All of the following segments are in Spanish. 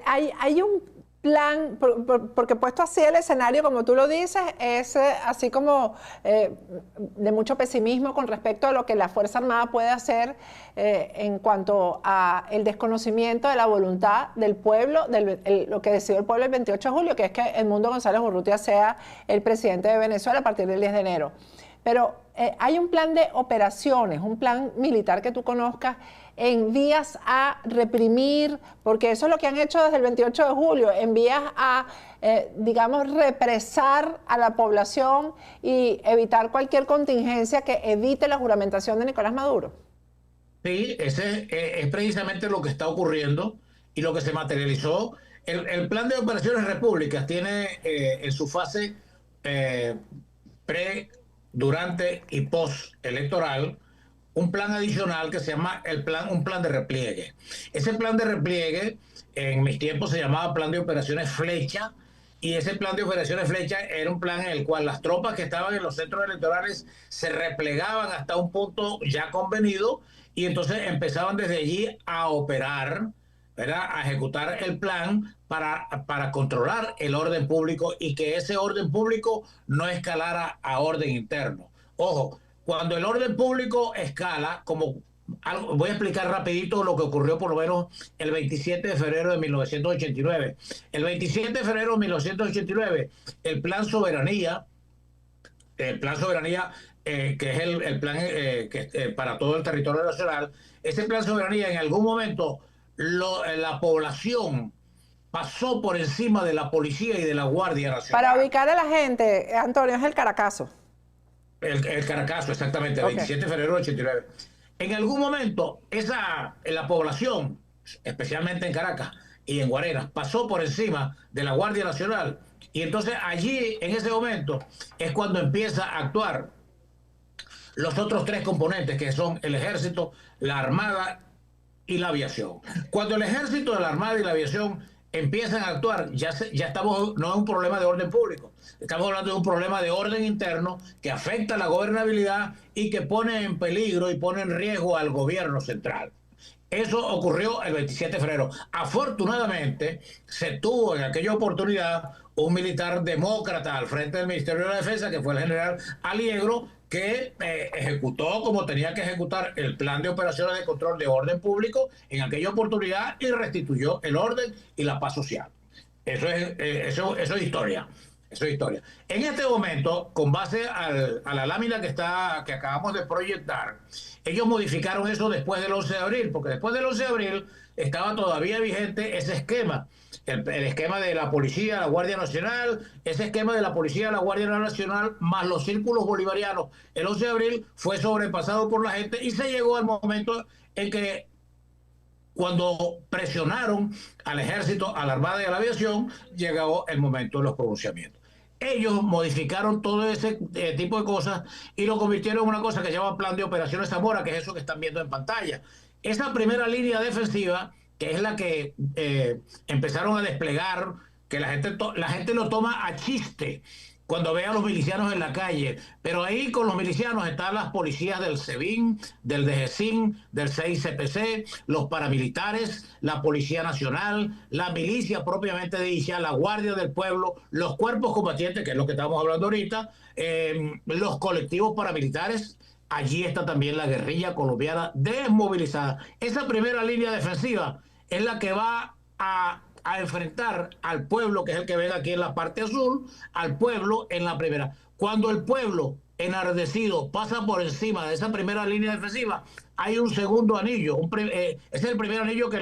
hay un plan, porque puesto así el escenario, como tú lo dices, es así como de mucho pesimismo con respecto a lo que la Fuerza Armada puede hacer en cuanto a el desconocimiento de la voluntad del pueblo, lo que decidió el pueblo el 28 de julio, que es que Edmundo González Urrutia sea el presidente de Venezuela a partir del 10 de enero. Pero hay un plan de operaciones, un plan militar que tú conozcas en vías a reprimir, porque eso es lo que han hecho desde el 28 de julio, en vías a, digamos, represar a la población y evitar cualquier contingencia que evite la juramentación de Nicolás Maduro. Sí, ese es precisamente lo que está ocurriendo y lo que se materializó. El plan de operaciones repúblicas tiene en su fase eh, pre, durante y post electoral un plan adicional que se llama un plan de repliegue. Ese plan de repliegue en mis tiempos se llamaba plan de operaciones Flecha, y ese plan de operaciones Flecha era un plan en el cual las tropas que estaban en los centros electorales se replegaban hasta un punto ya convenido, y entonces empezaban desde allí a operar, ¿verdad? A ejecutar el plan para controlar el orden público y que ese orden público no escalara a orden interno. Ojo, cuando el orden público escala, voy a explicar rapidito lo que ocurrió por lo menos el 27 de febrero de 1989. El 27 de febrero de 1989, el Plan Soberanía, que es el plan para todo el territorio nacional, ese Plan Soberanía en algún momento la población pasó por encima de la policía y de la Guardia Para Nacional. ubicar a la gente, Antonio, es el Caracazo. El Caracazo, exactamente, el Okay. 27 de febrero del 89. En algún momento, la población, especialmente en Caracas y en Guarenas, pasó por encima de la Guardia Nacional. Y entonces allí, en ese momento, es cuando empieza a actuar los otros tres componentes, que son el ejército, la armada y la aviación. Cuando el ejército, la armada y la aviación empiezan a actuar, ya estamos, no es un problema de orden público, estamos hablando de un problema de orden interno que afecta a la gobernabilidad y que pone en peligro y pone en riesgo al gobierno central. Eso ocurrió el 27 de febrero. Afortunadamente, se tuvo en aquella oportunidad un militar demócrata al frente del Ministerio de la Defensa, que fue el general Aliegro, que ejecutó como tenía que ejecutar el plan de operaciones de control de orden público en aquella oportunidad y restituyó el orden y la paz social. Eso es historia. Eso es historia. En este momento, con base a la lámina que acabamos de proyectar, ellos modificaron eso después del 11 de abril, porque después del 11 de abril estaba todavía vigente ese esquema, el esquema de la policía, la Guardia Nacional, ese esquema de la policía, la Guardia Nacional, más los círculos bolivarianos. El 11 de abril fue sobrepasado por la gente y se llegó al momento en que cuando presionaron al ejército, a la armada y a la aviación, llegó el momento de los pronunciamientos. Ellos modificaron todo ese tipo de cosas y lo convirtieron en una cosa que se llama Plan de Operaciones Zamora, que es eso que están viendo en pantalla. Esa primera línea defensiva, que es la que empezaron a desplegar, que la gente lo toma a chiste cuando ve a los milicianos en la calle, pero ahí con los milicianos están las policías del SEBIN, del DGCIN, del 6CPC, los paramilitares, la Policía Nacional, la milicia propiamente dicha, la Guardia del Pueblo, los cuerpos combatientes, que es lo que estamos hablando ahorita, los colectivos paramilitares. Allí está también la guerrilla colombiana desmovilizada. Esa primera línea defensiva es la que va a enfrentar al pueblo, que es el que ven aquí en la parte azul, al pueblo en la primera. Cuando el pueblo enardecido pasa por encima de esa primera línea defensiva, hay un segundo anillo. Es el primer anillo que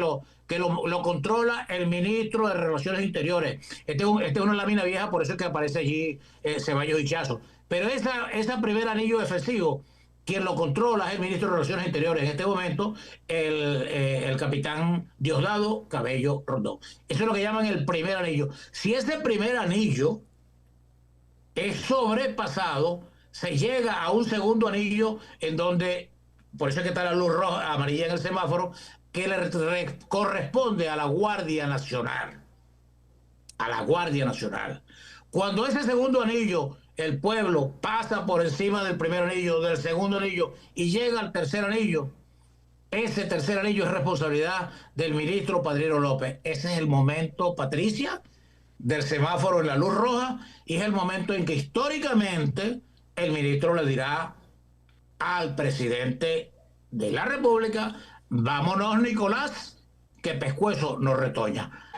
lo controla el ministro de Relaciones Interiores. Este es una lámina vieja, por eso es que aparece allí Ceballos y Chazo. Pero esa primer anillo defensivo, quien lo controla es el ministro de Relaciones Interiores en este momento, el capitán Diosdado Cabello Rondón. Eso es lo que llaman el primer anillo. Si ese primer anillo es sobrepasado, se llega a un segundo anillo en donde, por eso es que está la luz roja, amarilla en el semáforo, que le corresponde a la Guardia Nacional. A la Guardia Nacional. Cuando ese segundo anillo, el pueblo pasa por encima del primer anillo, del segundo anillo y llega al tercer anillo, Ese tercer anillo es responsabilidad del ministro Padrino López. Ese es el momento, Patricia, del semáforo en la luz roja, y es el momento en que históricamente el ministro le dirá al presidente de la República: vámonos, Nicolás, que pescuezo nos retoña.